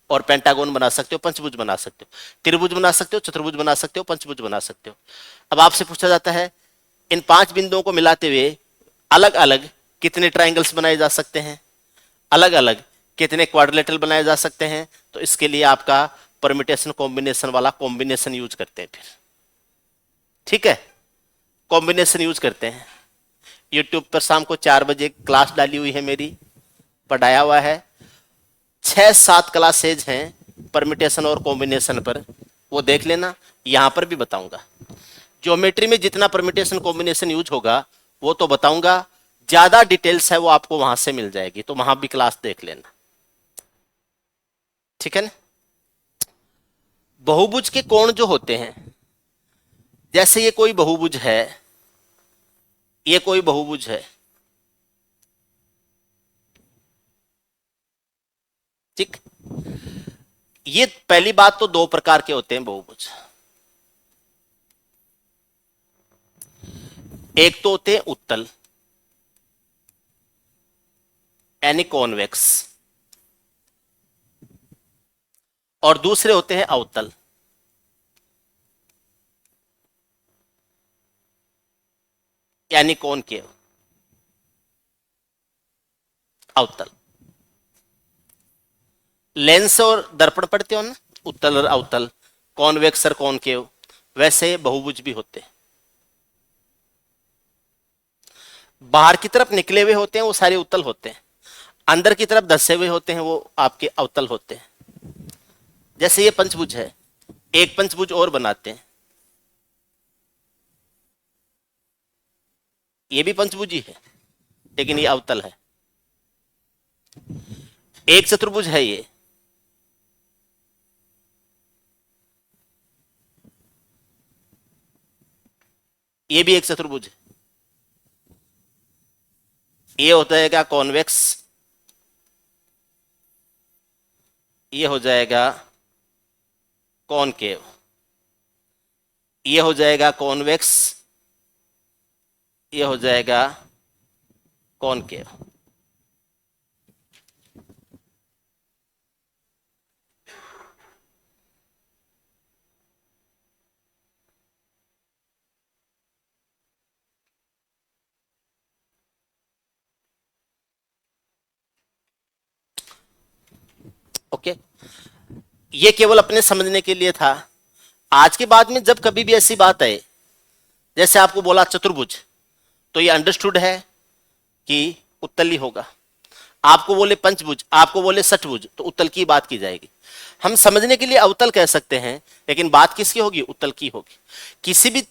और पेंटागोन बना सकते हो, पंचभुज बना सकते हो, त्रिभुज बना सकते हो, चतुर्भुज बना सकते हो, पंचभुज बना सकते हो। अब आपसे पूछा जाता है इन 5 बिंदुओं को मिलाते हुए अलग अलग कितने ट्राइंगल्स बनाए जा सकते हैं, अलग अलग कितने क्वाड्रिलेटरल बनाए जा सकते हैं। तो इसके लिए आपका परमिटेशन कॉम्बिनेशन वाला कॉम्बिनेशन यूज करते हैं फिर, ठीक है, कॉम्बिनेशन यूज करते हैं। यूट्यूब पर शाम को 4 बजे क्लास डाली हुई है मेरी, पढ़ाया हुआ है, 6-7 क्लासेज हैं परमिटेशन और कॉम्बिनेशन पर, वो देख लेना। यहां पर भी बताऊंगा, ज्योमेट्री में जितना परमिटेशन कॉम्बिनेशन यूज होगा वो तो बताऊंगा, ज्यादा डिटेल्स है वो आपको वहां से मिल जाएगी, तो वहां भी क्लास देख लेना, ठीक है ना। बहुभुज के कोण जो होते हैं, जैसे ये कोई बहुभुज है, ये कोई बहुभुज है, ठीक। ये पहली बात तो 2 प्रकार के होते हैं बहुभुज, एक तो होते हैं उत्तल यानी कॉन्वेक्स, और दूसरे होते हैं अवतल यानी कॉनकेव। अवतल लेंस और दर्पण पढ़ते हो ना, उत्तल और अवतल, कॉन्वेक्स और कॉनकेव, वैसे बहुभुज भी होते हैं। बाहर की तरफ निकले हुए होते हैं वो सारे उत्तल होते हैं, अंदर की तरफ धसे हुए होते हैं वो आपके अवतल होते हैं। जैसे ये पंचभुज है, एक पंचभुज और बनाते हैं, ये भी पंचभुज ही है लेकिन ये अवतल है। एक चतुर्भुज है ये भी एक चतुर्भुज है। ये होता है क्या कॉन्वेक्स, ये हो जाएगा कॉनकेव, ये हो जाएगा कॉन्वेक्स, ये हो जाएगा कॉनकेव। ओके, ये केवल अपने समझने के लिए था। आज के बाद में जब कभी भी ऐसी बात आए, जैसे आपको बोला चतुर्भुज, तो ये अंडरस्टूड है कि उत्तल ही होगा। आपको बोले पंचभुज, आपको बोले षटभुज, तो उत्तल की बात की जाएगी। हम समझने के लिए अवतल कह सकते हैं, लेकिन बात किसकी होगी, उत्तल की होगी। किसी भी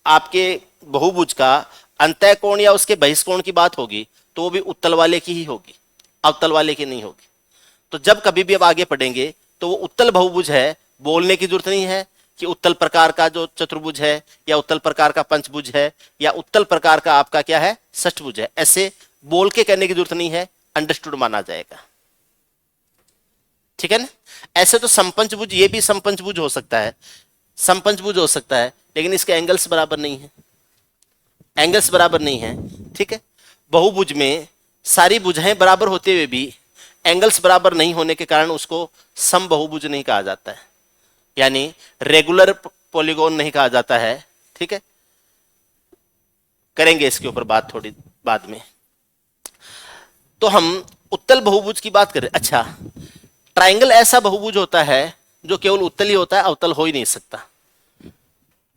आपके बहुभुज का अंतः कोण या उसके बहिष्कोण की बात होगी तो वो भी उत्तल वाले की ही होगी, अवतल वाले की नहीं होगी। तो जब कभी भी अब आगे पढ़ेंगे तो वो उत्तल बहुभुज है, बोलने की जरूरत नहीं है कि उत्तल प्रकार का जो चतुर्भुज है या उत्तल प्रकार का पंचभुज है या उत्तल प्रकार का आपका क्या है षष्ठभुज है, ऐसे बोल के कहने की जरूरत नहीं है, अंडरस्टूड माना जाएगा, ठीक है ना। ऐसे तो समपंचभुज, ये भी समपंचभुज हो सकता है, समपंचभुज हो सकता है, लेकिन इसके एंगल्स बराबर नहीं है, एंगल्स बराबर नहीं है, ठीक है। बहुभुज में सारी भुजाएं बराबर होते हुए भी एंगल्स बराबर नहीं होने के कारण उसको समबहुभुज नहीं कहा जाता है, यानी रेगुलर पॉलीगॉन नहीं कहा जाता है, ठीक है। करेंगे इसके ऊपर बात थोड़ी बाद में। तो हम उत्तल बहुभुज की बात करें। अच्छा, ट्राइंगल ऐसा बहुभुज होता है जो केवल उत्तल ही होता है, अवतल हो ही नहीं सकता।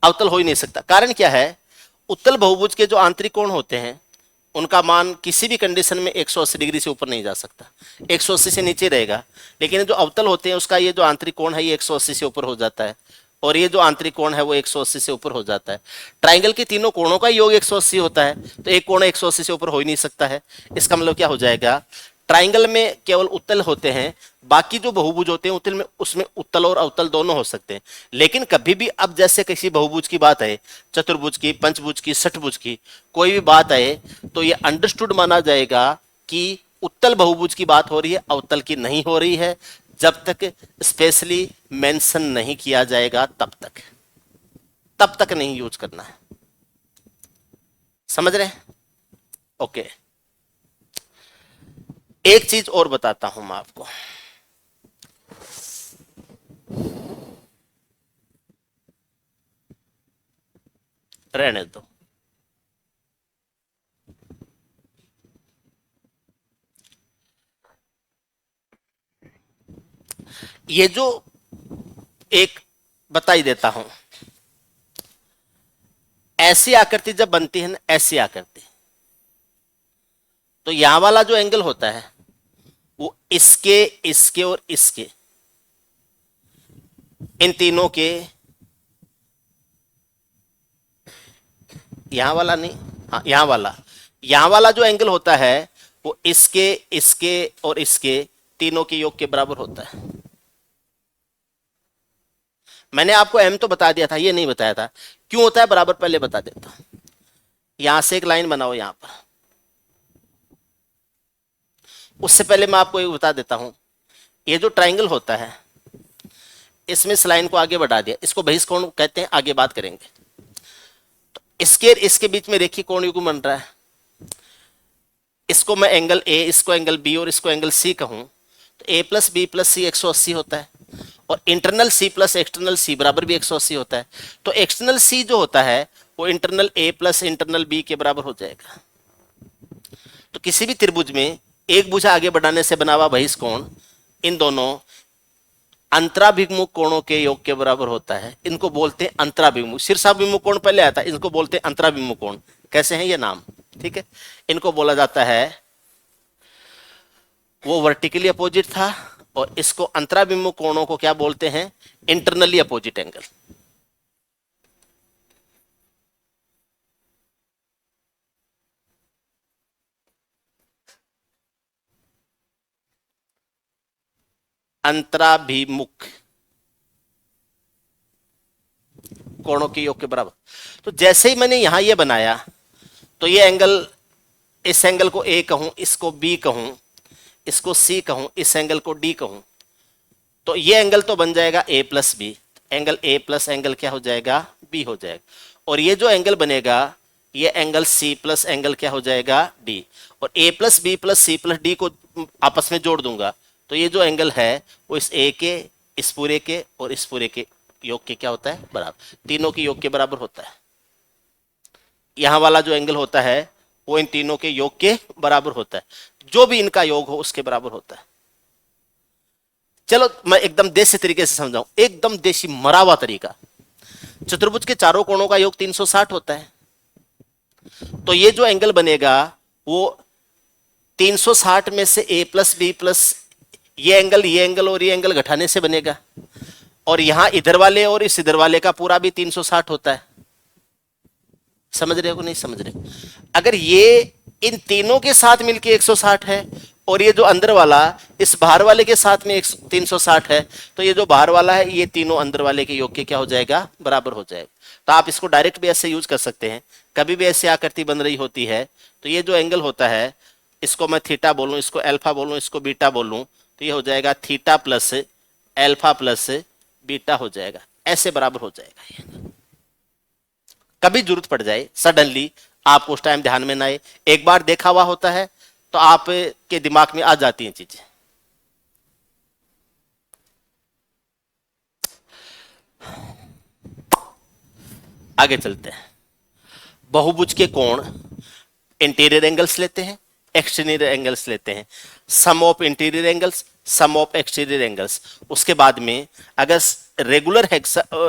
अवतल हो ही नहीं सकता। कारण क्या है? उत्तल बहुभुज के जो आंतरिक कोण होते हैं उनका मान किसी भी कंडीशन में 180 डिग्री से ऊपर नहीं जा सकता, 180 से नीचे रहेगा। लेकिन जो अवतल होते हैं उसका ये जो आंतरिक कोण है ये 180 से ऊपर हो जाता है, और ये जो आंतरिक कोण है वो 180 से ऊपर हो जाता है। ट्राइंगल के तीनों कोणों का योग 180 होता है, तो एक कोण 180 से ऊपर हो ही नहीं सकता है। इसका मतलब क्या हो जाएगा? ट्राइंगल में केवल उत्तल होते हैं, बाकी जो बहुभुज होते हैं उत्तल में, उसमें उत्तल और अवतल दोनों हो सकते हैं। लेकिन कभी भी अब जैसे किसी बहुभुज की बात है, चतुर्भुज की, पंचभुज की, षटभुज की, कोई भी बात आए तो ये अंडरस्टूड माना जाएगा कि उत्तल बहुभुज की बात हो रही है, अवतल की नहीं हो रही है, जब तक स्पेशली मेंशन नहीं किया जाएगा तब तक नहीं यूज करना है। समझ रहे हैं? ओके। एक चीज और बताता हूं मैं आपको। रहने दो। ये जो एक बता ही देता हूं, ऐसी आकृति जब बनती है ना, ऐसी आकृति, तो यहां वाला जो एंगल होता है वो इसके, इसके और इसके, इन तीनों के, यहां वाला नहीं, हाँ यहां वाला जो एंगल होता है वो इसके, इसके और इसके तीनों के योग के बराबर होता है। मैंने आपको एम तो बता दिया था, ये नहीं बताया था क्यों होता है बराबर, पहले बता देता हूं। यहां से एक लाइन बनाओ यहां पर, उससे पहले मैं आपको ये बता देता हूं, ये जो ट्राइंगल होता है इसमें इस लाइन को आगे बढ़ा दिया, इसको बहिष्कोण कहते हैं, आगे बात करेंगे। तो इसके इसके बीच में रेखीय कोण युग्म बन रहा है, इसको मैं एंगल ए, इसको एंगल बी और इसको एंगल सी कहूं, तो A plus B plus C 180 होता है, और internal C plus external C बराबर भी 180 होता है। तो एक्सटर्नल सी जो होता है वो इंटरनल ए प्लस इंटरनल बी के बराबर हो जाएगा। तो किसी भी त्रिभुज में एक भुजा आगे बढ़ाने से बना हुआ बहिष्कोण इन दोनों अंतराभिमुख कोणों के योग के बराबर होता है। इनको बोलते हैं अंतराभिमुख। शीर्षाभिमुख कोण पहले आता है, इनको बोलते हैं अंतराभिमुख कोण। कैसे हैं ये नाम? ठीक है, इनको बोला जाता है, वो वर्टिकली अपोजिट था, और इसको अंतराभिमुख कोणों को क्या बोलते हैं? Internally opposite angle. अंतराभिमुख कोणों के योग के बराबर। तो जैसे ही मैंने यहां ये बनाया, तो ये एंगल, इस एंगल को ए कहूं, इसको बी कहूं, इसको सी कहूं, इस एंगल को डी कहूं, तो ये एंगल तो बन जाएगा A plus B. Angle A plus angle क्या हो जाएगा? बी हो जाएगा। और ये जो एंगल बनेगा ये एंगल सी प्लस एंगल क्या हो जाएगा? डी। और A plus B plus C plus D को आपस में जोड़ दूंगा, तो ये जो एंगल है वो इस ए के, इस पूरे के और इस पूरे के योग के क्या होता है? बराबर। तीनों के योग के बराबर होता है। यहां वाला जो एंगल होता है वो इन तीनों के योग के बराबर होता है, जो भी इनका योग हो उसके बराबर होता है। चलो मैं एकदम देसी तरीके से समझाऊं, एकदम देसी मरावा तरीका। चतुर्भुज के चारों कोणों का योग 360 होता है, तो ये जो एंगल बनेगा वो 360 में से ए प्लस बी प्लस ये एंगल और ये एंगल घटाने से बनेगा। और यहां इधर वाले और इस इधर वाले का पूरा भी 360 होता है। समझ रहे हो नहीं समझ रहे? अगर ये इन तीनों के साथ मिलके 160 है, और ये जो अंदर वाला इस बाहर वाले के साथ में 360 है, तो ये जो बाहर वाला है ये तीनों अंदर वाले के योग के क्या हो जाएगा? बराबर हो जाएगा। तो आप इसको डायरेक्ट भी ऐसे यूज कर सकते हैं। कभी भी ऐसी आकृति बन रही होती है तो ये जो एंगल होता है, इसको मैं थीटा बोलूं, इसको अल्फा बोलूं, इसको बीटा बोलूं, तो ये हो जाएगा theta plus alpha plus beta हो जाएगा। ऐसे बराबर हो जाएगा ये। कभी जरूरत पड़ जाए सडनली, आपको उस टाइम ध्यान में ना आए, एक बार देखा हुआ होता है तो आपके दिमाग में आ जाती हैं चीजें। आगे चलते हैं। बहुभुज के कोण इंटीरियर एंगल्स लेते हैं, एक्सटीरियर एंगल्स लेते हैं, sum of interior angles, sum of exterior angles. उसके बाद में अगर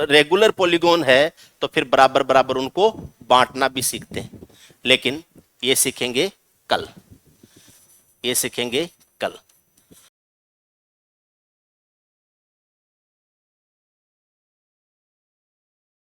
रेगुलर पॉलीगॉन है तो फिर बराबर बराबर उनको बांटना भी सीखते हैं, लेकिन ये सीखेंगे कल, ये सीखेंगे कल।